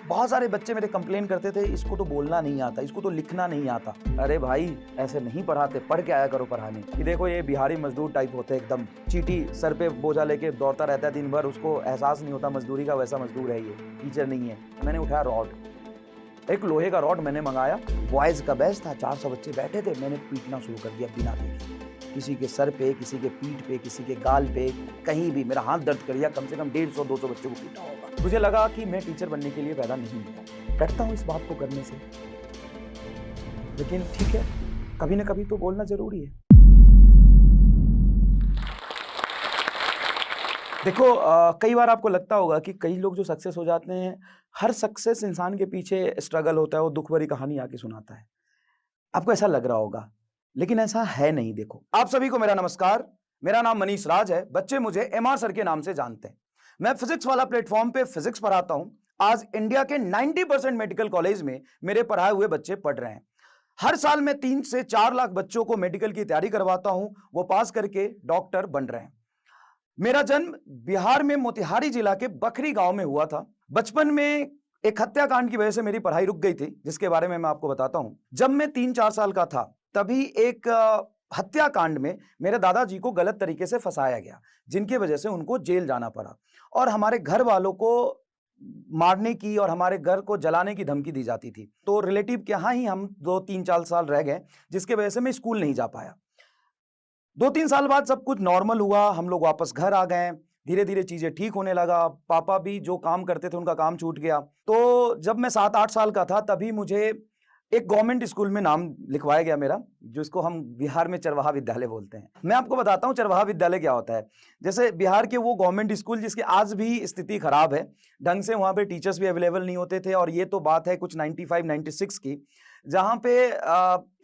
बहुत सारे बच्चे मेरे कंप्लेन करते थे, इसको तो बोलना नहीं आता, इसको तो लिखना नहीं आता। अरे भाई, ऐसे नहीं पढ़ाते, पढ़ के आया करो पढ़ाने। ये देखो, ये बिहारी मजदूर टाइप होते हैं एकदम, चींटी सर पे बोझा लेके दौड़ता रहता है दिन भर, उसको एहसास नहीं होता मजदूरी का, वैसा मजदूर है ये, टीचर नहीं है। मैंने उठाया रॉड, एक लोहे का रॉड मैंने मंगाया, बॉयज का बैच था, 400 बच्चे बैठे थे, मैंने पीटना शुरू कर दिया बिना देखे। किसी के सर पे, किसी के पीठ पे, किसी के गाल पे, कहीं भी मेरा हाथ दर्द कर दिया। कम से कम 150-200 बच्चों को पीटा होगा। मुझे लगा कि मैं टीचर बनने के लिए पैदा नहीं हुआ। डरता हूँ इस बात को करने से, लेकिन ठीक है, कभी ना कभी तो बोलना जरूरी है। देखो, कई बार आपको लगता होगा कि कई लोग जो सक्सेस हो जाते हैं, हर सक्सेस इंसान के पीछे स्ट्रगल होता है, वो दुख भरी कहानी आके सुनाता है। आपको ऐसा लग रहा होगा, लेकिन ऐसा है नहीं। देखो, आप सभी को मेरा नमस्कार। मेरा नाम मनीष राज है। बच्चे मुझे एमआर सर के नाम से जानते हैं। मैं फिजिक्स वाला प्लेटफॉर्म पे फिजिक्स पढ़ाता हूं। आज इंडिया के 90% मेडिकल कॉलेज में मेरे पढ़ाए हुए बच्चे पढ़ रहे हैं। हर साल मैं 3 से 4 लाख बच्चों को मेडिकल की तैयारी करवाता हूं, वो पास करके डॉक्टर बन रहे हैं। मेरा जन्म बिहार में मोतिहारी जिला के बखरी गांव में हुआ था। बचपन में एक हत्याकांड की वजह से मेरी पढ़ाई रुक गई थी, जिसके बारे में मैं आपको बताता हूं। जब मैं 3-4 साल का था, तभी एक हत्याकांड में मेरे दादाजी को गलत तरीके से फंसाया गया, जिनकी वजह से उनको जेल जाना पड़ा और हमारे घर वालों को मारने की और हमारे घर को जलाने की धमकी दी जाती थी। तो रिलेटिव के यहाँ ही हम 2-3-4 साल रह गए, जिसकी वजह से मैं स्कूल नहीं जा पाया। 2-3 साल बाद सब कुछ नॉर्मल हुआ, हम लोग वापस घर आ गए। धीरे धीरे चीजें ठीक होने लगा। पापा भी जो काम करते थे उनका काम छूट गया। तो जब मैं 7-8 साल का था, तभी मुझे एक गवर्नमेंट स्कूल में नाम लिखवाया गया मेरा, जिसको हम बिहार में चरवाहा विद्यालय बोलते हैं। मैं आपको बताता हूँ चरवाहा विद्यालय क्या होता है। जैसे बिहार के वो गवर्नमेंट स्कूल जिसकी आज भी स्थिति खराब है, ढंग से वहां पे टीचर्स भी अवेलेबल नहीं होते थे। और ये तो बात है कुछ 95-96 की, जहां पे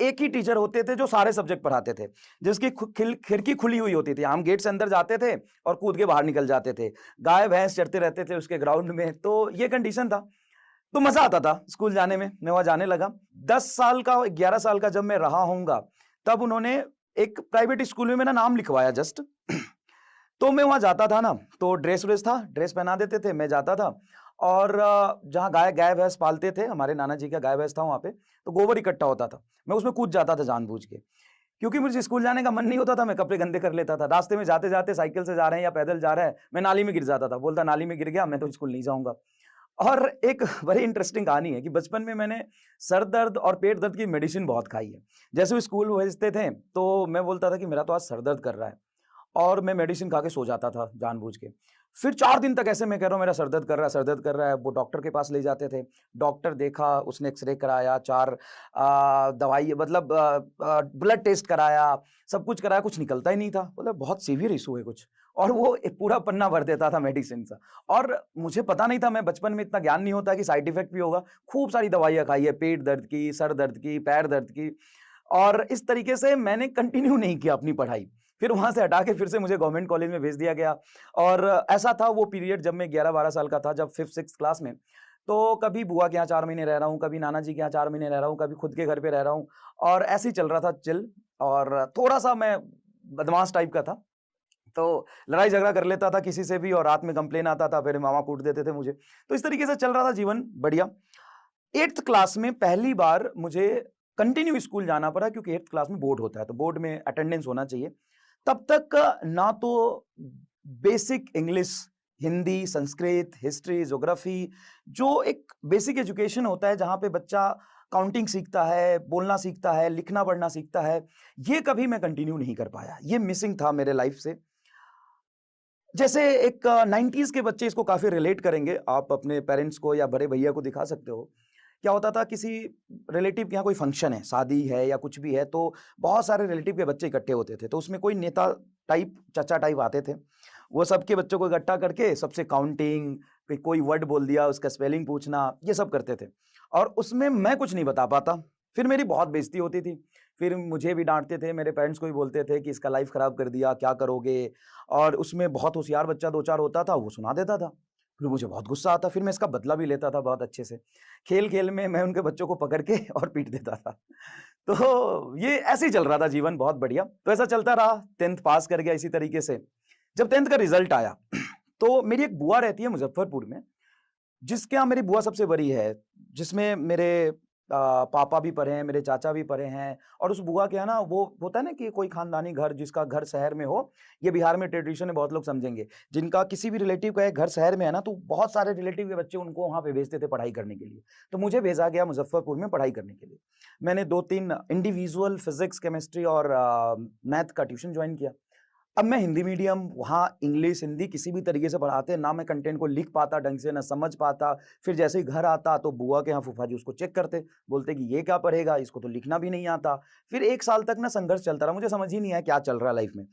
एक ही टीचर होते थे जो सारे सब्जेक्ट पढ़ाते थे, जिसकी खिड़की खुली हुई होती थी। हम गेट से अंदर जाते थे और कूद के बाहर निकल जाते थे। गाय भैंस चरते रहते थे उसके ग्राउंड में। तो ये कंडीशन था, तो मजा आता था स्कूल जाने में। मैं वहां जाने लगा 10 साल का, 11 साल का जब मैं रहा होऊंगा, तब उन्होंने एक प्राइवेट स्कूल में मेरा नाम लिखवाया जस्ट। तो मैं वहां जाता था ना, तो ड्रेस व्रेस था, ड्रेस पहना देते थे, मैं जाता था। और जहाँ गाय भैंस पालते थे, हमारे नाना जी का गाय भैंस था वहां पे, तो गोबर इकट्ठा होता था, मैं उसमें कूद जाता था जानबूझ के। क्योंकि मुझे स्कूल जाने का मन नहीं होता था, मैं कपड़े गंदे कर लेता था। रास्ते में जाते जाते, साइकिल से जा रहे हैं या पैदल जा रहे हैं, मैं नाली में गिर जाता था। बोलता नाली में गिर गया, मैं तो स्कूल नहीं जाऊंगा। और एक बड़ी इंटरेस्टिंग कहानी है कि बचपन में मैंने सर दर्द और पेट दर्द की मेडिसिन बहुत खाई है। जैसे वो स्कूल भेजते थे, तो मैं बोलता था कि मेरा तो आज सर दर्द कर रहा है, और मैं मेडिसिन खा के सो जाता था जानबूझ के। फिर 4 दिन तक ऐसे मैं कह रहा हूँ मेरा सर दर्द कर रहा है, सर दर्द कर रहा है। वो डॉक्टर के पास ले जाते थे, डॉक्टर देखा, उसने एक्सरे कराया, 4 दवाई मतलब ब्लड टेस्ट कराया, सब कुछ कराया, कुछ निकलता ही नहीं था। मतलब बहुत सीवियर इशू है कुछ। और वो एक पूरा पन्ना भर देता था मेडिसिन का। और मुझे पता नहीं था, मैं बचपन में इतना ज्ञान नहीं होता कि साइड इफेक्ट भी होगा। खूब सारी दवाइयाँ खाई है, पेट दर्द की, सर दर्द की, पैर दर्द की। और इस तरीके से मैंने कंटिन्यू नहीं किया अपनी पढ़ाई। फिर वहां से हटा के फिर से मुझे गवर्नमेंट कॉलेज में भेज दिया गया। और ऐसा था वो पीरियड जब मैं 11-12 साल का था, जब 5th-6th क्लास में। तो कभी बुआ के यहाँ 4 महीने रह रहा हूँ, कभी नाना जी के यहाँ 4 महीने रह रहा हूँ, कभी खुद के घर पे रह रहा हूँ। और ऐसे ही चल रहा था चिल। और थोड़ा सा मैं बदमाश टाइप का था, तो लड़ाई झगड़ा कर लेता था किसी से भी, और रात में कंप्लेन आता था, फिर मामा कूट देते थे मुझे। तो इस तरीके से चल रहा था जीवन बढ़िया। 8th क्लास में पहली बार मुझे कंटिन्यू स्कूल जाना पड़ा, क्योंकि 8th क्लास में बोर्ड होता है, तो बोर्ड में अटेंडेंस होना चाहिए। तब तक ना तो basic English, Hindi, Sanskrit, history, geography, जो एक बेसिक एजुकेशन होता है जहां पे बच्चा काउंटिंग सीखता है, बोलना सीखता है, लिखना पढ़ना सीखता है, ये कभी मैं कंटिन्यू नहीं कर पाया। ये मिसिंग था मेरे लाइफ से। जैसे एक 90s के बच्चे इसको काफी रिलेट करेंगे, आप अपने पेरेंट्स को या बड़े भैया को दिखा सकते हो। क्या होता था, किसी रिलेटिव के यहाँ कोई फंक्शन है, शादी है या कुछ भी है, तो बहुत सारे रिलेटिव के बच्चे इकट्ठे होते थे। तो उसमें कोई नेता टाइप, चाचा टाइप आते थे। वो सबके बच्चों को इकट्ठा करके सबसे काउंटिंग, कोई वर्ड बोल दिया उसका स्पेलिंग पूछना, ये सब करते थे। और उसमें मैं कुछ नहीं बता पाता, फिर मेरी बहुत बेइज्जती होती थी। फिर मुझे भी डांटते थे, मेरे पेरेंट्स को भी बोलते थे कि इसका लाइफ खराब कर दिया, क्या करोगे। और उसमें बहुत होशियार बच्चा 2-4 होता था, वो सुना देता था। फिर मुझे बहुत गुस्सा आता, फिर मैं इसका बदला भी लेता था बहुत अच्छे से। खेल खेल में मैं उनके बच्चों को पकड़ के और पीट देता था। तो ये ऐसे ही चल रहा था जीवन, बहुत बढ़िया। तो ऐसा चलता रहा, 10th पास कर गया इसी तरीके से। जब 10th का रिजल्ट आया, तो मेरी एक बुआ रहती है मुजफ्फरपुर में, जिसके यहाँ मेरी बुआ सबसे बड़ी है, जिसमें मेरे पापा भी पढ़े हैं, मेरे चाचा भी पढ़े हैं, और उस बुआ के यहाँ ना वो होता है ना कि कोई खानदानी घर, जिसका घर शहर में हो, ये बिहार में ट्रेडिशन है, बहुत लोग समझेंगे। जिनका किसी भी रिलेटिव का एक घर शहर में है ना, तो बहुत सारे रिलेटिव के बच्चे उनको वहाँ पे भेजते थे पढ़ाई करने के लिए। तो मुझे भेजा गया मुज़फ्फरपुर में पढ़ाई करने के लिए। मैंने 2-3 इंडिविजुअल फिज़िक्स, केमिस्ट्री और मैथ का ट्यूशन जॉइन किया। अब मैं हिंदी मीडियम, वहाँ इंग्लिश, हिंदी किसी भी तरीके से पढ़ाते, ना मैं कंटेंट को लिख पाता ढंग से, ना समझ पाता। फिर जैसे ही घर आता तो बुआ के यहाँ फूफा जी उसको चेक करते, बोलते कि ये क्या पढ़ेगा, इसको तो लिखना भी नहीं आता। फिर 1 साल तक ना संघर्ष चलता रहा, मुझे समझ ही नहीं आया क्या चल रहा है लाइफ में।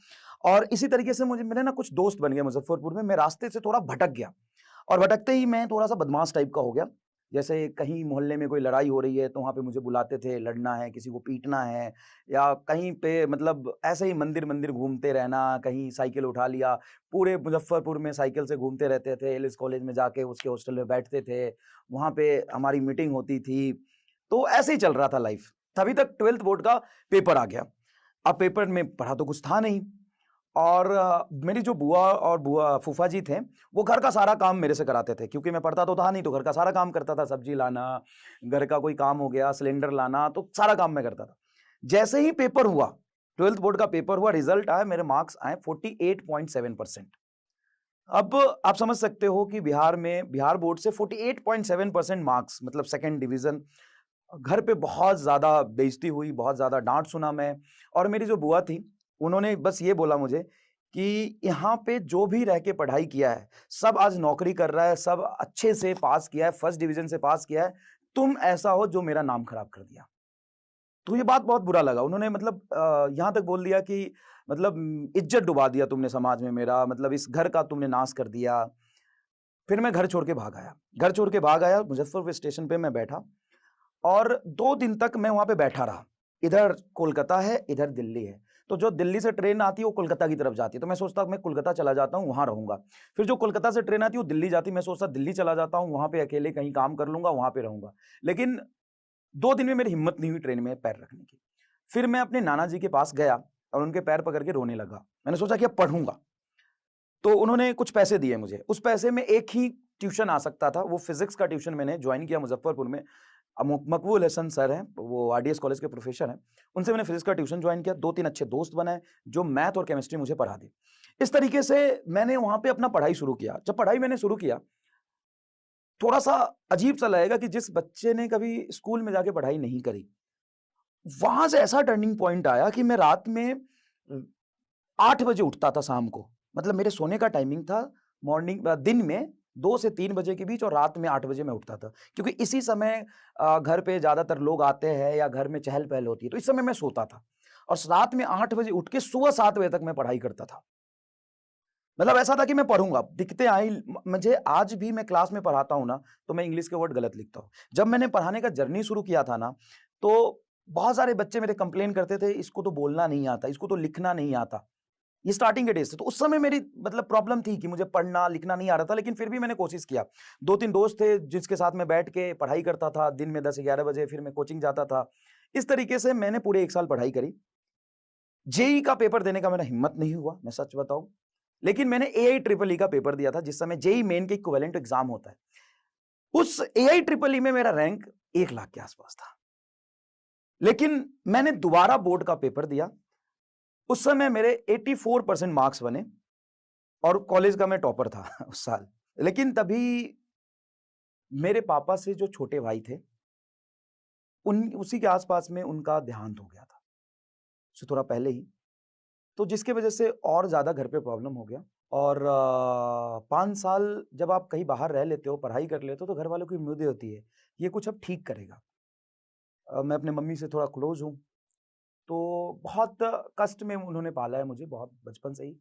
और इसी तरीके से मुझे मेरे ना कुछ दोस्त बन गए मुज़फ्फरपुर में, मैं रास्ते से थोड़ा भटक गया, और भटकते ही मैं थोड़ा-सा बदमाश टाइप का हो गया। जैसे कहीं मोहल्ले में कोई लड़ाई हो रही है तो वहाँ पे मुझे बुलाते थे, लड़ना है, किसी को पीटना है, या कहीं पे मतलब ऐसे ही मंदिर-मंदिर घूमते रहना, कहीं साइकिल उठा लिया, पूरे मुज़फ्फरपुर में साइकिल से घूमते रहते थे, एलिस कॉलेज में जाके उसके हॉस्टल में बैठते थे, वहाँ पे हमारी मीटिंग होती थी। तो ऐसे ही चल रहा था लाइफ। तभी तक 12th बोर्ड का पेपर आ गया। अब पेपर में पढ़ा तो कुछ था नहीं, और मेरी जो बुआ और फूफा जी थे, वो घर का सारा काम मेरे से कराते थे, क्योंकि मैं पढ़ता तो था नहीं, तो घर का सारा काम करता था, सब्जी लाना, घर का कोई काम हो गया, सिलेंडर लाना, तो सारा काम मैं करता था। जैसे ही पेपर हुआ, 12th बोर्ड का पेपर हुआ, रिजल्ट आया, मेरे मार्क्स आए 48.7%। अब आप समझ सकते हो कि बिहार में बिहार बोर्ड से 48.7% मार्क्स, मतलब सेकंड डिवीजन। घर पे बहुत ज़्यादा बेइज्जती हुई, बहुत ज़्यादा डाँट सुना मैं। और मेरी जो बुआ थी, उन्होंने बस ये बोला मुझे कि यहाँ पे जो भी रह के पढ़ाई किया है, सब आज नौकरी कर रहा है, सब अच्छे से पास किया है, फर्स्ट डिवीज़न से पास किया है, तुम ऐसा हो जो मेरा नाम खराब कर दिया। तो ये बात बहुत बुरा लगा। उन्होंने मतलब यहाँ तक बोल दिया कि मतलब इज़्ज़त डुबा दिया तुमने समाज में मेरा, मतलब इस घर का तुमने नाश कर दिया। फिर मैं घर छोड़ के भाग आया। घर छोड़ के भाग आया, मुज़फ्फरपुर स्टेशन पे मैं बैठा, और 2 दिन तक मैं वहाँ पे बैठा रहा। इधर कोलकाता है, इधर दिल्ली है। तो जो दिल्ली से ट्रेन आती है वो कोलकाता की तरफ जाती है। तो मैं सोचता मैं कोलकाता चला जाता हूँ, वहाँ रहूँगा। फिर जो कोलकाता से ट्रेन आती है वो दिल्ली जाती है, मैं सोचता दिल्ली चला जाता हूँ, वहाँ पे अकेले कहीं काम कर लूँगा, वहाँ पे रहूँगा। लेकिन 2 दिन में मेरी हिम्मत नहीं हुई ट्रेन में पैर रखने की। फिर मैं अपने नाना जी के पास गया और उनके पैर पकड़ के रोने लगा। मैंने सोचा कि अब पढ़ूँगा। तो उन्होंने कुछ पैसे दिए मुझे। उस पैसे में एक ही ट्यूशन आ सकता था, वो फिज़िक्स का ट्यूशन मैंने जॉइन किया मुज़फ्फरपुर में। मकबूल हसन सर हैं, वो आरडीएस कॉलेज के प्रोफेसर हैं। उनसे मैंने फिज़िक्स का ट्यूशन जॉइन किया, 2-3 अच्छे दोस्त बनाए, जो मैथ और केमिस्ट्री मुझे पढ़ा दी। इस तरीके से मैंने वहाँ पे अपना पढ़ाई शुरू किया। जब पढ़ाई मैंने शुरू किया, थोड़ा-सा अजीब-सा लगेगा कि जिस बच्चे ने कभी स्कूल में जाके पढ़ाई नहीं करी, वहाँ से ऐसा टर्निंग पॉइंट आया कि मैं रात में 8 बजे उठता था शाम को। मतलब मेरे सोने का टाइमिंग था दिन में 2 से 3 बजे के बीच, और रात में 8 बजे मैं उठता था। क्योंकि इसी समय घर पे ज़्यादातर लोग आते हैं या घर में चहल-पहल होती है, तो इस समय मैं सोता था। और रात में 8 बजे उठ के सुबह 7 बजे तक मैं पढ़ाई करता था। मतलब ऐसा था कि मैं पढ़ूँगा, दिक्कतें आई, मुझे आज भी मैं क्लास में पढ़ाता हूँ ना, तो मैं इंग्लिश के वर्ड गलत लिखता हूँ। जब मैंने पढ़ाने का जर्नी शुरू किया था ना, तो बहुत सारे बच्चे मेरे कंप्लेन करते थे, इसको तो बोलना नहीं आता, इसको तो लिखना नहीं आता। ये स्टार्टिंग के डेज़ से। तो उस समय मेरी मतलब प्रॉब्लम थी कि मुझे पढ़ना, लिखना नहीं आ रहा था, लेकिन फिर भी मैंने कोशिश किया। 2-3 दोस्त थे जिसके साथ मैं बैठ के पढ़ाई करता था, दिन में 10-11 बजे, फिर मैं कोचिंग जाता था। इस तरीके से मैंने पूरे 1 साल पढ़ाई करी। जेईई का पेपर देने का मेरा हिम्मत नहीं हुआ, मैं सच बताऊँ। लेकिन मैंने एआई ट्रिपल ई का पेपर दिया था, जिस समय जेईई मेन के इक्विवेलेंट एग्ज़ाम होता है। उस एआई ट्रिपल ई में मेरा रैंक 1 लाख के आस-पास था। लेकिन मैंने दोबारा बोर्ड का पेपर दिया। उस समय मेरे 84% मार्क्स बने, और कॉलेज का मैं टॉपर था उस साल। लेकिन तभी मेरे पापा से जो छोटे भाई थे, उन उसी के आस-पास में उनका देहांत हो गया था, उससे थोड़ा पहले ही। तो जिसकी वजह से और ज़्यादा घर पे प्रॉब्लम हो गया, और 5 साल जब आप कहीं बाहर रह लेते हो, पढ़ाई कर लेते हो, तो घर वालों की उम्मीदें होती है, ये कुछ अब ठीक करेगा। मैं अपने मम्मी से थोड़ा क्लोज़ हूँ, तो बहुत कष्ट में उन्होंने पाला है मुझे, बहुत बचपन से ही।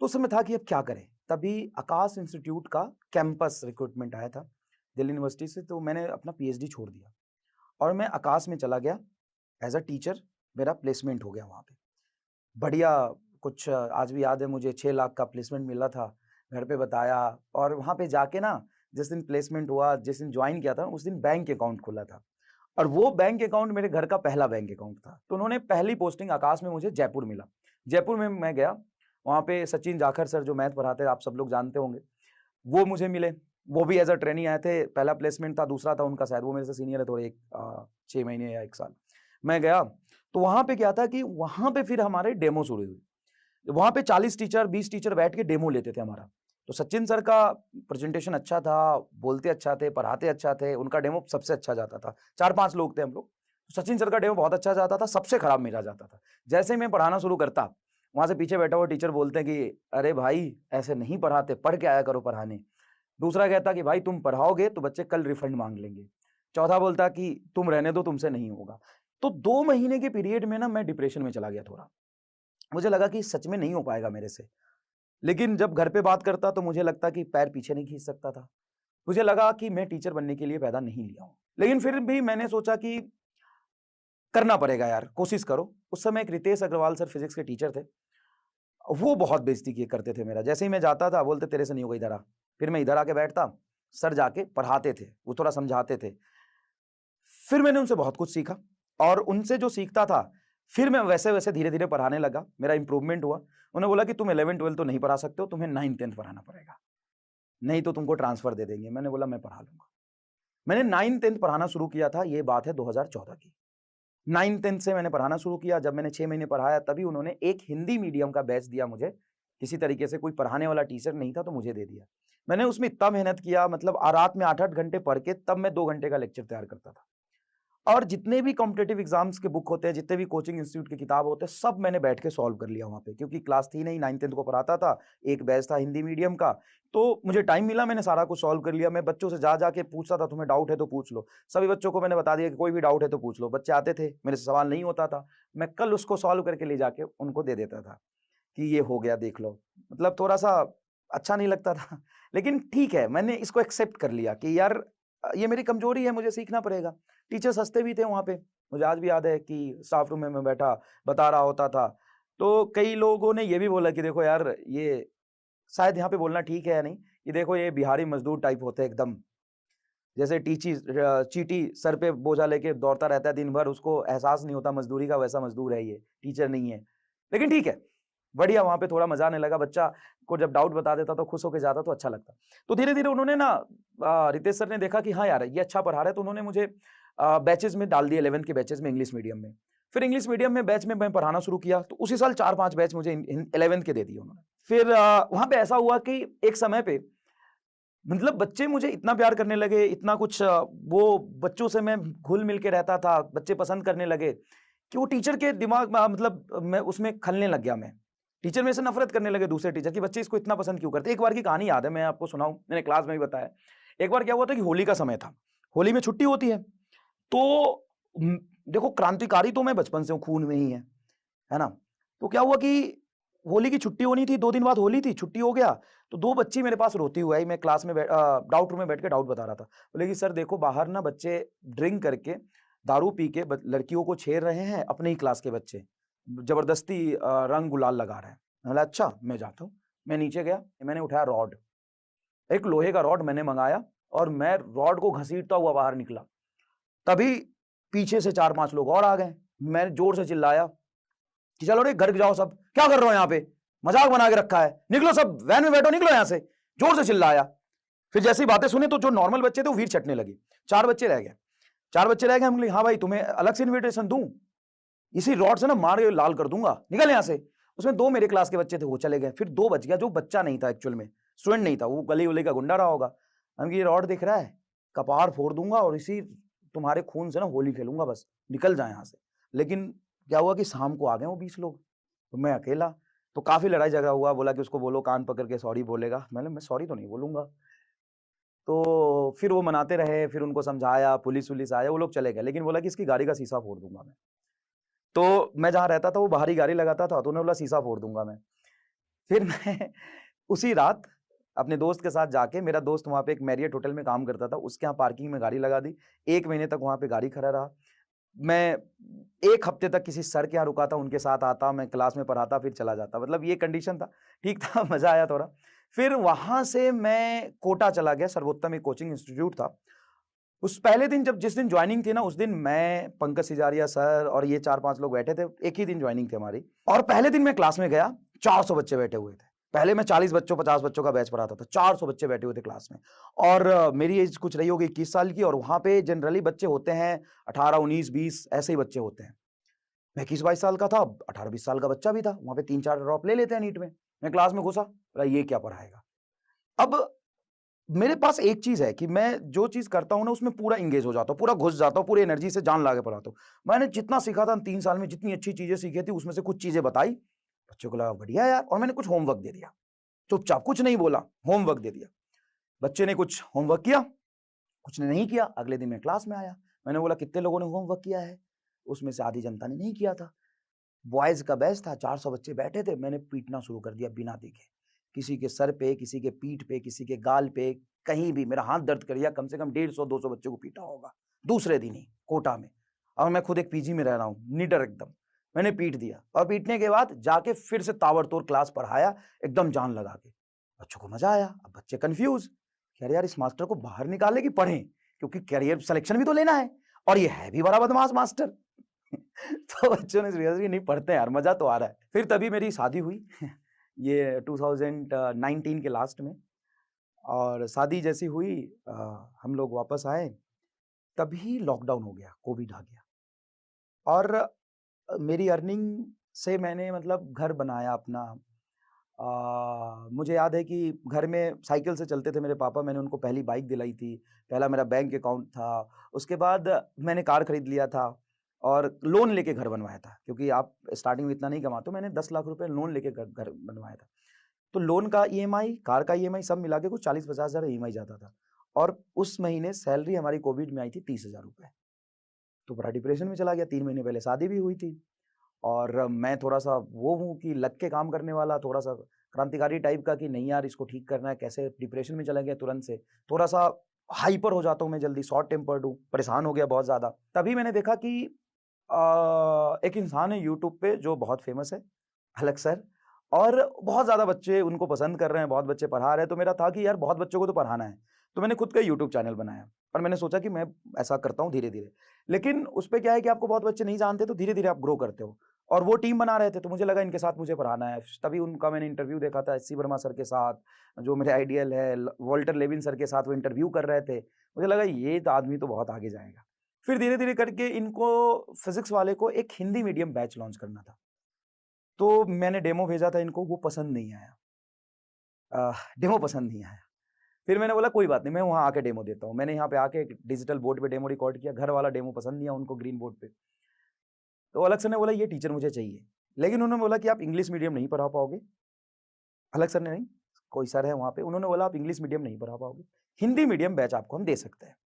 तो उस समय था कि अब क्या करें? तभी आकाश इंस्टीट्यूट का कैंपस रिक्रूटमेंट आया था, दिल्ली यूनिवर्सिटी से, तो मैंने अपना पीएचडी छोड़ दिया और मैं आकाश में चला गया एज़ अ टीचर। मेरा प्लेसमेंट हो गया वहाँ पे। बढ़िया, कुछ आज भी याद है मुझे, 6 लाख का प्लेसमेंट मिला था, घर पे बताया, और वहाँ पे जाके ना, जिस दिन प्लेसमेंट हुआ, जिस दिन जॉइन किया था, उस दिन बैंक अकाउंट खुला था, और वो बैंक अकाउंट मेरे घर का पहला बैंक अकाउंट था। तो उन्होंने पहली पोस्टिंग आकाश में मुझे जयपुर मिला। जयपुर में मैं गया, वहाँ पे सचिन जाखड़ सर जो मैथ पढ़ाते हैं, आप सब लोग जानते होंगे, वो मुझे मिले। वो भी एज अ ट्रेनी आए थे, पहला प्लेसमेंट था, दूसरा था उनका शायद, वो मेरे से सीनियर है थोड़े 6 महीने या 1 साल। मैं गया तो वहाँ पे क्या था कि वहाँ पे फिर हमारे डेमो शुरू हुई। वहाँ पे 40 टीचर 20 टीचर बैठ के डेमो लेते थे हमारा। तो सचिन सर का प्रेजेंटेशन अच्छा था, बोलते अच्छा थे, पढ़ाते अच्छा थे, उनका डेमो सबसे अच्छा जाता था। 4-5 लोग थे हम लोग। सचिन सर का डेमो बहुत अच्छा जाता था, सबसे खराब मेरा जाता था। जैसे ही मैं पढ़ाना शुरू करता, वहाँ से पीछे बैठा हुआ टीचर बोलते हैं कि अरे भाई ऐसे नहीं पढ़ाते, पढ़ के आया करो पढ़ाने। दूसरा कहता कि भाई तुम पढ़ाओगे तो बच्चे कल रिफंड मांग लेंगे। चौथा बोलता कि तुम रहने दो, तुमसे नहीं होगा। तो 2 महीने के पीरियड में ना मैं डिप्रेशन में चला गया थोड़ा। मुझे लगा कि सच में नहीं हो पाएगा मेरे से। लेकिन जब घर पे बात करता तो मुझे लगता कि पैर पीछे नहीं खींच सकता था। मुझे लगा कि मैं टीचर बनने के लिए पैदा नहीं लिया हूँ। लेकिन फिर भी मैंने सोचा कि करना पड़ेगा यार, कोशिश करो। उस समय एक रितेश अग्रवाल सर फिजिक्स के टीचर थे। वो बहुत बेइज्जती किए करते थे मेरा। जैसे ही मैं जाता था बोलते तेरे से नहीं होगा, इधर आ। फिर मैं इधर आके बैठता, सर जाके पढ़ाते थे, वो थोड़ा समझाते थे। फिर मैंने उनसे बहुत कुछ सीखा और उनसे जो सीखता था फिर मैं वैसे-वैसे धीरे-धीरे पढ़ाने लगा, मेरा इंप्रूवमेंट हुआ। उन्होंने बोला कि तुम 11-12 तो नहीं पढ़ा सकते हो, तुम्हें 9th-10th पढ़ाना पड़ेगा, नहीं तो तुमको ट्रांसफर दे देंगे। मैंने बोला मैं पढ़ा लूंगा। मैंने 9th-10th पढ़ाना शुरू किया था, ये बात है 2014 की। 9th-10th से मैंने पढ़ाना शुरू किया। जब मैंने 6 महीने पढ़ाया तभी उन्होंने एक हिंदी मीडियम का बैच दिया मुझे। किसी तरीके से कोई पढ़ाने वाला टीचर नहीं था तो मुझे दे दिया। मैंने उसमें इतना मेहनत किया, मतलब रात में 8-8 घंटे पढ़ के तब मैं 2 घंटे का लेक्चर तैयार करता था। और जितने भी कॉम्पिटिटिव एग्जाम्स के बुक होते हैं, जितने भी कोचिंग इंस्टीट्यूट की किताब होते हैं, सब मैंने बैठ के सॉल्व कर लिया वहाँ पे, क्योंकि क्लास थी नहीं, 9th-10th को पढ़ाता था, एक बैच था हिंदी मीडियम का, तो मुझे टाइम मिला, मैंने सारा कुछ सॉल्व कर लिया। मैं बच्चों से जा जाके पूछता था, तुम्हें डाउट है तो पूछ लो। सभी बच्चों को मैंने बता दिया कि कोई भी डाउट है तो पूछ लो। बच्चे आते थे, मेरे से सवाल नहीं होता था, मैं कल उसको सॉल्व करके ले जाके उनको दे देता था कि ये हो गया देख लो। मतलब थोड़ा सा अच्छा नहीं लगता था लेकिन ठीक है, मैंने इसको एक्सेप्ट कर लिया कि यार ये मेरी कमजोरी है, मुझे सीखना पड़ेगा। टीचर सस्ते भी थे वहाँ पे। मुझे आज भी याद है कि स्टाफ रूम में मैं बैठा बता रहा होता था, तो कई लोगों ने ये भी बोला कि देखो यार, ये शायद यहाँ पे बोलना ठीक है या नहीं, कि देखो ये बिहारी मजदूर टाइप होते हैं एकदम, जैसे चींटी सर पे बोझा लेके दौड़ता रहता है दिन भर, उसको एहसास नहीं होता मजदूरी का, वैसा मजदूर है ये, टीचर नहीं है। लेकिन ठीक है, बढ़िया, वहाँ पे थोड़ा मजा आने लगा। बच्चा को जब डाउट बता देता तो खुश होकर जाता तो अच्छा लगता। तो धीरे-धीरे उन्होंने ना रितेश सर ने देखा कि हाँ यार, ये अच्छा पढ़ा रहा है, तो उन्होंने मुझे बैचेज़ में डाल दिए, 11th के बैचेज़ में इंग्लिश मीडियम में। फिर इंग्लिश मीडियम में बैच में मैं पढ़ाना शुरू किया, तो उसी साल 4-5 बैच मुझे 11th के दे दिए उन्होंने। फिर वहाँ पे ऐसा हुआ कि एक समय पे मतलब बच्चे मुझे इतना प्यार करने लगे, इतना कुछ वो बच्चों से मैं घुल-मिल के रहता था, बच्चे पसंद करने लगे कि वो टीचर के दिमाग में मतलब मैं उसमें खलने लग गया मैं। टीचर मेरे से नफ़रत करने लगे दूसरे टीचर कि बच्चे इसको इतना पसंद क्यों करते हैं। एक बार की कहानी याद है, मैं आपको सुनाऊँ, मैंने क्लास में भी बताया। एक बार क्या हुआ था कि होली का समय था, होली में छुट्टी होती है, तो देखो क्रांतिकारी तो मैं बचपन से हूँ, खून में ही है ना? तो क्या हुआ कि होली की छुट्टी होनी थी, 2 दिन बाद होली थी, छुट्टी हो गया, तो 2 बच्ची मेरे पास रोती हुई आई, मैं क्लास में डाउट रूम में बैठ के डाउट बता रहा था। बोले कि सर देखो, बाहर ना बच्चे ड्रिंक करके, दारू पी के लड़कियों को छेड़ रहे हैं, अपने ही क्लास के बच्चे, जबरदस्ती रंग गुलाल लगा रहे हैं। मैंने बोला अच्छा, मैं जाता हूँ। मैं नीचे गया, मैंने उठाया रॉड, एक लोहे का रॉड मैंने मंगाया और मैं रॉड को घसीटता हुआ बाहर निकला। तभी पीछे से 4-5 लोग और आ गए। मैंने जोर से चिल्लाया कि चलो रे घर जाओ सब, क्या कर रहे हो यहाँ पे, मजाक बना के रखा है, निकलो सब, वैन में बैठो, निकलो यहाँ से। जोर से चिल्लाया। फिर जैसी बातें सुनी तो जो नॉर्मल बच्चे थे वो वीर छटने लगे। 4 बच्चे रह गए, 4 बच्चे रह गए। हम बोले हाँ भाई, तुम्हें अलग से इन्विटेशन दूं, इसी रॉड से ना मार के लाल कर दूंगा, निकल यहाँ से। उसमें 2 मेरे क्लास के बच्चे थे, वो चले गए। फिर 2 बच गया, जो बच्चा नहीं था एक्चुअल में, स्टूडेंट नहीं था, वो गली उली का गुंडा रहा होगा। हम ये रॉड दिख रहा है, कपार फोड़ दूंगा और इसी तुम्हारे खून से ना होली खेलूंगा, बस निकल जाए यहाँ से। लेकिन क्या हुआ कि शाम को आ गए वो 20 लोग, तो मैं अकेला। तो काफी लड़ाई झगड़ा हुआ, बोला कि उसको बोलो कान पकड़ के सॉरी बोलेगा। मैं सॉरी तो नहीं बोलूंगा। तो फिर वो मनाते रहे, फिर उनको समझाया, पुलिस वुलिस आया, वो लोग चले गए। लेकिन बोला कि इसकी गाड़ी का शीशा फोड़ दूंगा मैं। तो मैं जहाँ रहता था वो बाहरी गाड़ी लगाता था, तो उन्होंने बोला शीशा फोड़ दूंगा मैं। फिर मैं उसी रात अपने दोस्त के साथ जाके, मेरा दोस्त वहाँ पे एक मैरियट होटल में काम करता था, उसके यहाँ पार्किंग में गाड़ी लगा दी। 1 महीने तक वहाँ पे गाड़ी खड़ा रहा। मैं 1 हफ्ते तक किसी सर के यहाँ रुका था, उनके साथ आता, मैं क्लास में पढ़ाता, फिर चला जाता। मतलब ये कंडीशन था, ठीक था, मजा आया थोड़ा। फिर वहां से मैं कोटा चला गया, सर्वोत्तम एक कोचिंग इंस्टीट्यूट था। उस पहले दिन जिस दिन ज्वाइनिंग थी ना, उस दिन मैं, पंकज सिजारिया सर और ये 4-5 लोग बैठे थे, एक ही दिन ज्वाइनिंग थी हमारी। और पहले दिन मैं क्लास में गया, 400 बच्चे बैठे हुए थे। पहले मैं 40 बच्चों 50 बच्चों का बैच पढ़ाता था, 400 बच्चे बैठे हुए थे क्लास में और मेरी एज कुछ रही होगी 21 साल की और वहाँ पे जनरली बच्चे होते हैं 18, 19, 20 ऐसे ही बच्चे होते हैं। मैं 21-22 साल का था, 18-20 साल का बच्चा भी था, वहाँ पे 3-4 ड्रॉप ले लेते हैं नीट में। मैं क्लास में घुसा, बोला ये क्या पढ़ाएगा? अब मेरे पास एक चीज़ है कि मैं जो चीज़ करता हूँ ना उसमें पूरा एंगेज हो जाता हूँ, पूरा घुस जाता हूँ, पूरी एनर्जी से जान लगा के पढ़ाता हूँ। मैंने जितना सीखा था 3 साल में जितनी अच्छी चीज़ें सीखी थी उसमें से कुछ चीज़ें बताई, बच्चों को लगा बढ़िया यार और मैंने कुछ होमवर्क दे दिया। चुपचाप कुछ नहीं बोला, होमवर्क दे दिया। बच्चे ने कुछ होमवर्क किया, कुछ ने नहीं किया, अगले दिन मैं क्लास में आया। मैंने बोला कितने लोगों ने होमवर्क किया है? उसमें से आधी जनता ने नहीं किया था। बॉयज़ का बैच था, 400 बच्चे बैठे थे, मैंने पीटना शुरू कर दिया बिना देखे। किसी के सर पे, किसी के पीठ पे, किसी के गाल पे, कहीं भी मेरा हाथ दर्द कर दिया, कम से कम 150-200 बच्चों को पीटा होगा, दूसरे दिन ही, कोटा में। और मैं खुद एक पीजी में रह रहा हूँ, निडर एकदम। मैंने पीट दिया और पीटने के बाद जाके फिर से ताबड़तोड़ क्लास पढ़ाया, एकदम जान लगा के। बच्चों को मज़ा आया, अब बच्चे कन्फ्यूज़, कह रहे यार इस मास्टर को बाहर निकालें कि पढ़ें? क्योंकि करियर सिलेक्शन भी तो लेना है और ये है भी बड़ा बदमाश मास्टर। तो बच्चों ने सीरियसली नहीं पढ़ते हैं यार, मजा तो आ रहा है। फिर तभी मेरी शादी हुई ये 2019 के लास्ट में और शादी जैसी हुई हम लोग वापस आए तभी लॉकडाउन हो गया, कोविड आ गया और मेरी अर्निंग से मैंने मतलब घर बनाया अपना। मुझे याद है कि घर में साइकिल से चलते थे मेरे पापा, मैंने उनको पहली बाइक दिलाई थी, पहला मेरा बैंक अकाउंट था, उसके बाद मैंने कार खरीद लिया था और लोन लेके घर बनवाया था क्योंकि आप स्टार्टिंग में इतना नहीं कमाते हो, मैंने 10 लाख रुपए लोन लेके घर बनवाया था। तो लोन का ईएमआई, कार का ईएमआई सब मिला के कुछ 40-50 हज़ार ईएमआई जाता था और उस महीने सैलरी हमारी कोविड में आई थी 30,000 रुपए। तो बड़ा डिप्रेशन में चला गया, 3 महीने पहले शादी भी हुई थी और मैं थोड़ा-सा वो हूँ कि लग के काम करने वाला, थोड़ा-सा क्रांतिकारी टाइप का कि नहीं यार इसको ठीक करना है, कैसे डिप्रेशन में चला गया तुरंत से। थोड़ा-सा हाइपर हो जाता हूँ मैं जल्दी, शॉर्ट टेम्पर्ड हूँ, परेशान हो गया बहुत ज़्यादा। तभी मैंने देखा कि एक इंसान है यूट्यूब पे जो बहुत फेमस है, अलग सर और बहुत ज़्यादा बच्चे उनको पसंद कर रहे हैं, बहुत बच्चे पढ़ा रहे हैं, तो मेरा था कि यार बहुत बच्चों को तो पढ़ाना है। तो मैंने खुद का यूट्यूब चैनल बनाया और मैंने सोचा कि मैं ऐसा करता हूँ धीरे-धीरे। लेकिन उसपे क्या है कि आपको बहुत बच्चे नहीं जानते तो धीरे-धीरे आप ग्रो करते हो और वो टीम बना रहे थे तो मुझे लगा इनके साथ मुझे पढ़ाना है। तभी उनका मैंने इंटरव्यू देखा था एससी वर्मा सर के साथ, जो मेरे आइडियल है, वॉल्टर लेविन सर के साथ वो इंटरव्यू कर रहे थे। मुझे लगा ये आदमी तो बहुत आगे जाएगा। फिर धीरे-धीरे करके इनको फिज़िक्स वाले को एक हिंदी मीडियम बैच लॉन्च करना था। तो मैंने डेमो भेजा था इनको, वो पसंद नहीं आया। डेमो पसंद नहीं आया। फिर मैंने बोला कोई बात नहीं, मैं वहाँ आके डेमो देता हूँ। मैंने यहाँ पे आके एक डिजिटल बोर्ड पे डेमो रिकॉर्ड किया, घर वाला डेमो पसंद नहीं आया उनको ग्रीन बोर्ड पे। तो अलग सर ने बोला ये टीचर मुझे चाहिए। लेकिन उन्होंने बोला कि आप इंग्लिश मीडियम नहीं पढ़ा पाओगे। अलग सर ने नहीं, कोई सर है वहाँ पे, उन्होंने बोला आप इंग्लिश मीडियम नहीं पढ़ा पाओगे। हिंदी मीडियम बैच आपको हम दे सकते हैं।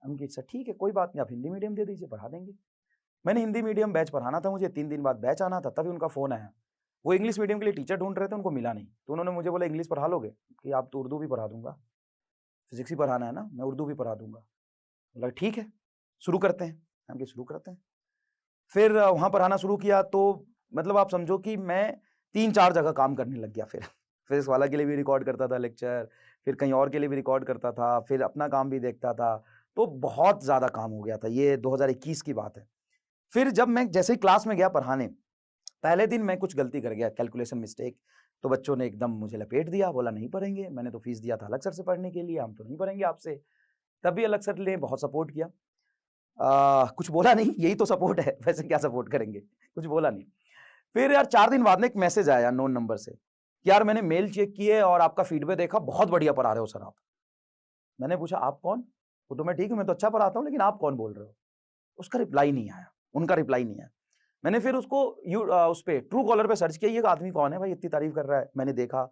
हम कहा सर ठीक है, कोई बात नहीं, आप हिंदी मीडियम दे दीजिए, पढ़ा देंगे। मैंने हिंदी मीडियम बैच पढ़ाना था मुझे, 3 दिन बाद बैच आना था, तभी उनका फ़ोन आया। वो इंग्लिश मीडियम के लिए टीचर ढूँढ रहे थे, उनको मिला नहीं। तो उन्होंने मुझे बोला इंग्लिश पढ़ा लोगे? कि आप तो उर्दू भी पढ़ा दूँगा। फिज़िक्स ही पढ़ाना है ना, मैं उर्दू भी पढ़ा दूँगा। बोला ठीक है, शुरू करते हैं। हम कहा शुरू करते हैं। फिर वहाँ पढ़ाना शुरू किया तो मतलब आप समझो कि मैं 3-4 जगह काम करने लग गया फिर। फिज़िक्स वाला के लिए भी रिकॉर्ड करता था लेक्चर, फिर कहीं और के लिए भी रिकॉर्ड करता था, फिर अपना काम भी देखता था। तो बहुत ज़्यादा काम हो गया था, ये 2021 की बात है। फिर जब मैं जैसे ही क्लास में गया पढ़ाने, पहले दिन मैं कुछ गलती कर गया, कैलकुलेशन मिस्टेक, तो बच्चों ने एकदम मुझे लपेट दिया, बोला नहीं पढ़ेंगे, मैंने तो फीस दिया था अलग सर से पढ़ने के लिए, हम तो नहीं पढ़ेंगे आपसे। तब भी अलग सर ने बहुत सपोर्ट किया। कुछ बोला नहीं, यही तो सपोर्ट है, वैसे क्या सपोर्ट करेंगे, कुछ बोला नहीं। फिर यार 4 दिन बाद में एक मैसेज आया नोन नंबर से, कि यार मैंने मेल चेक किए और आपका फीडबैक देखा, बहुत बढ़िया पढ़ा रहे हो सर आप। मैंने पूछा आप कौन? वो तो मैं ठीक हूँ, मैं तो अच्छा पढ़ाता हूँ, लेकिन आप कौन बोल रहे हो? उसका रिप्लाई नहीं आया, उनका रिप्लाई नहीं आया। मैंने फिर उसको उस पे ट्रू कॉलर पे सर्च किया, ये आदमी कौन है भाई, इतनी तारीफ कर रहा है। मैंने देखा,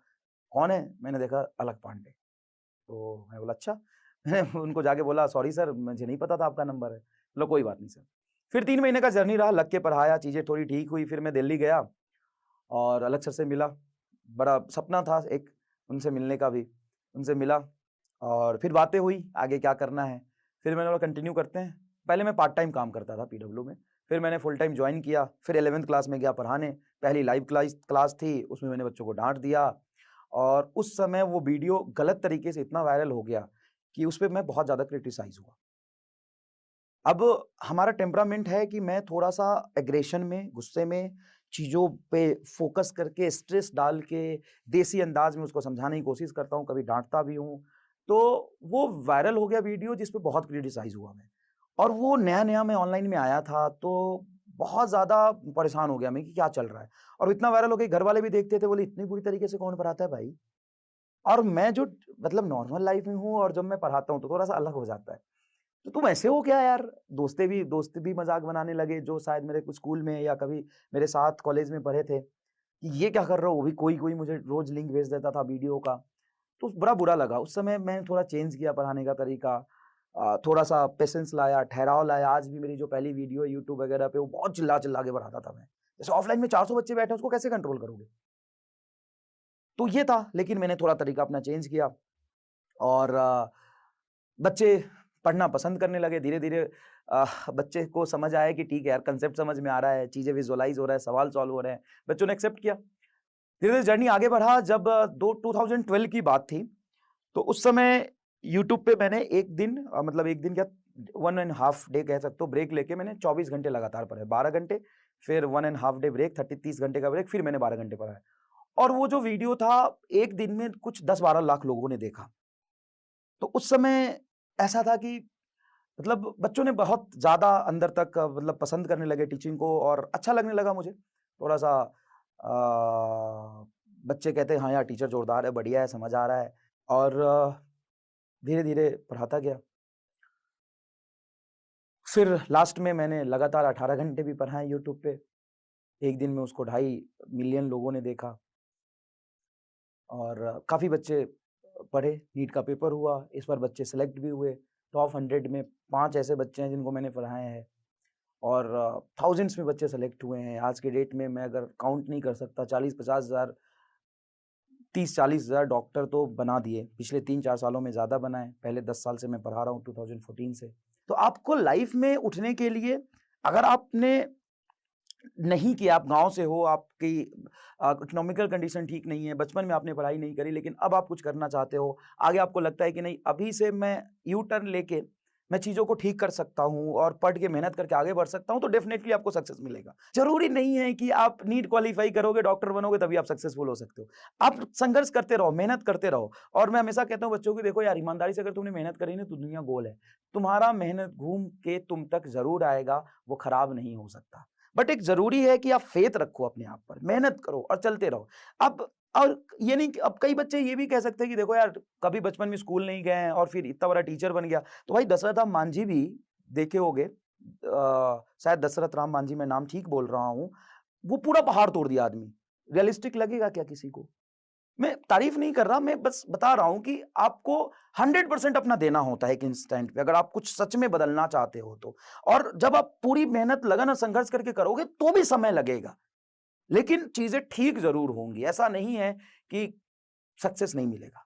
कौन है? मैंने देखा अलग पांडे। तो मैं बोला अच्छा। मैंने उनको जाके बोला सॉरी सर, मुझे नहीं पता था आपका नंबर है। बोला कोई बात नहीं सर। फिर 3 महीने का जर्नी रहा, लग के पढ़ाया, चीज़ें थोड़ी ठीक हुई, फिर मैं दिल्ली गया और अलग सर से मिला। बड़ा सपना था एक उनसे मिलने का भी। उनसे मिला और फिर बातें हुई, आगे क्या करना है। फिर मैंने बोला कंटिन्यू करते हैं। पहले मैं पार्ट टाइम काम करता था पीडब्ल्यू में, फिर मैंने फुल टाइम जॉइन किया, फिर 11th क्लास में गया पढ़ाने। पहली लाइव क्लास थी, उसमें मैंने बच्चों को डाँट दिया और उस समय वो वीडियो गलत तरीके से इतना वायरल हो गया कि उस पे मैं बहुत ज़्यादा क्रिटिसाइज़ हुआ। अब हमारा टेम्परामेंट है कि मैं थोड़ा-सा एग्रेशन में, गुस्से में चीज़ों पे फ़ोकस करके स्ट्रेस डाल के देसी अंदाज़ में उसको समझाने की कोशिश करता हूँ, कभी डाँटता भी हूँ। तो वो वायरल हो गया वीडियो जिस पे बहुत क्रिटिसाइज़ हुआ मैं। और वो नया-नया मैं ऑनलाइन में आया था तो बहुत ज़्यादा परेशान हो गया मैं कि क्या चल रहा है? और इतना वायरल हो गया घर वाले भी देखते थे, बोले इतनी बुरी तरीके से कौन पढ़ाता है भाई? और मैं जो मतलब नॉर्मल लाइफ़ में हूँ और जब मैं पढ़ाता हूँ तो थोड़ा-सा अलग हो जाता है। तो तुम ऐसे हो क्या यार? दोस्त भी मज़ाक बनाने लगे जो शायद मेरे कुछ स्कूल में या कभी मेरे साथ कॉलेज में पढ़े थे, कि ये क्या कर रहे हो? वो भी कोई-कोई मुझे रोज़ लिंक भेज देता था वीडियो का। तो बड़ा बुरा लगा। उस समय मैं थोड़ा चेंज किया पढ़ाने का तरीका, थोड़ा-सा पेशेंस लाया, ठहराव लाया। आज भी मेरी जो पहली वीडियो है यूट्यूब वगैरह पे वो बहुत चिल्ला-चिल्ला के पढ़ाता था मैं। जैसे ऑफलाइन में 400 बच्चे बैठे हैं उसको कैसे कंट्रोल करोगे? तो ये था, लेकिन मैंने थोड़ा तरीका अपना चेंज किया और बच्चे पढ़ना पसंद करने लगे धीरे-धीरे। बच्चे को समझ आया कि ठीक है यार, कांसेप्ट समझ में आ रहा है, चीज़ें विजुअलाइज़ हो रहा है, सवाल सॉल्व हो रहे हैं। बच्चों ने एक्सेप्ट किया। धीरे-धीरे जर्नी आगे बढ़ा। जब 2012 की बात थी, तो उस समय यूट्यूब पे मैंने एक दिन मतलब एक दिन क्या 1 एंड हाफ डे कह सकते हो ब्रेक लेके मैंने 24 घंटे लगातार पढ़े। 12 घंटे, फिर 1 एंड हाफ डे ब्रेक, 30 घंटे का ब्रेक, फिर मैंने 12 घंटे पढ़ा है। और वो जो वीडियो था, एक दिन में कुछ 10-12 लाख लोगों ने देखा। तो उस समय ऐसा था कि मतलब बच्चों ने बहुत ज़्यादा अंदर तक मतलब पसंद करने लगे टीचिंग को और अच्छा लगने लगा मुझे। थोड़ा-सा बच्चे कहते हैं, "हाँ यार, टीचर जोरदार है, बढ़िया है, समझ आ रहा है।" और धीरे-धीरे पढ़ाता गया। फिर लास्ट में मैंने लगातार 18 घंटे भी पढ़ाए यूट्यूब पे। एक दिन में उसको 2.5 मिलियन लोगों ने देखा और काफ़ी बच्चे पढ़े। नीट का पेपर हुआ, इस बार बच्चे सेलेक्ट भी हुए। टॉप 100 में 5 ऐसे बच्चे हैं जिनको मैंने पढ़ाया है और थाउज़ेंड्स में बच्चे सेलेक्ट हुए हैं। आज के डेट में मैं अगर काउंट नहीं कर सकता, 40-50 हज़ार, 30-40 हज़ार डॉक्टर तो बना दिए। पिछले 3-4 सालों में ज़्यादा बनाए। पहले 10 साल से मैं पढ़ा रहा हूँ 2014 से। तो आपको लाइफ़ में उठने के लिए अगर आपने नहीं किया, आप गाँव से हो, आपकी इकोनॉमिकल कंडीशन ठीक नहीं है, बचपन में आपने पढ़ाई नहीं करी, लेकिन अब आप कुछ करना चाहते हो, आगे आपको लगता है कि नहीं, अभी से मैं यू टर्न लेके मैं चीज़ों को ठीक कर सकता हूँ और पढ़ के मेहनत करके आगे बढ़ सकता हूँ, तो डेफ़िनेटली आपको सक्सेस मिलेगा। ज़रूरी नहीं है कि आप नीट क्वालीफाई करोगे, डॉक्टर बनोगे, तभी आप सक्सेसफुल हो सकते हो। आप संघर्ष करते रहो, मेहनत करते रहो और मैं हमेशा कहता हूँ बच्चों को, देखो यार, ईमानदारी से अगर तुमने मेहनत करी ना, तो दुनिया गोल है। तुम्हारा मेहनत घूम के तुम तक ज़रूर आएगा, वो खराब नहीं हो सकता। बट एक ज़रूरी है कि आप फ़ेथ रखो अपने आप पर, मेहनत करो और चलते रहो। अब और ये नहीं कि अब कई बच्चे ये भी कह सकते हैं कि देखो यार, कभी बचपन में स्कूल नहीं गए हैं और फिर इतना बड़ा टीचर बन गया। तो भाई दशरथ राम मांझी भी देखे होंगे, शायद दशरथ राम मांझी, मैं नाम ठीक बोल रहा हूँ। वो पूरा पहाड़ तोड़ दिया आदमी। रियलिस्टिक लगेगा क्या किसी को? मैं तारीफ नहीं कर रहा, मैं बस बता रहा हूँ कि आपको 100% अपना देना होता है एक इंस्टेंट पे, अगर आप कुछ सच में बदलना चाहते हो तो। और जब आप पूरी मेहनत, लगन और संघर्ष करके करोगे, तो भी समय लगेगा, लेकिन चीज़ें ठीक ज़रूर होंगी। ऐसा नहीं है कि सक्सेस नहीं मिलेगा।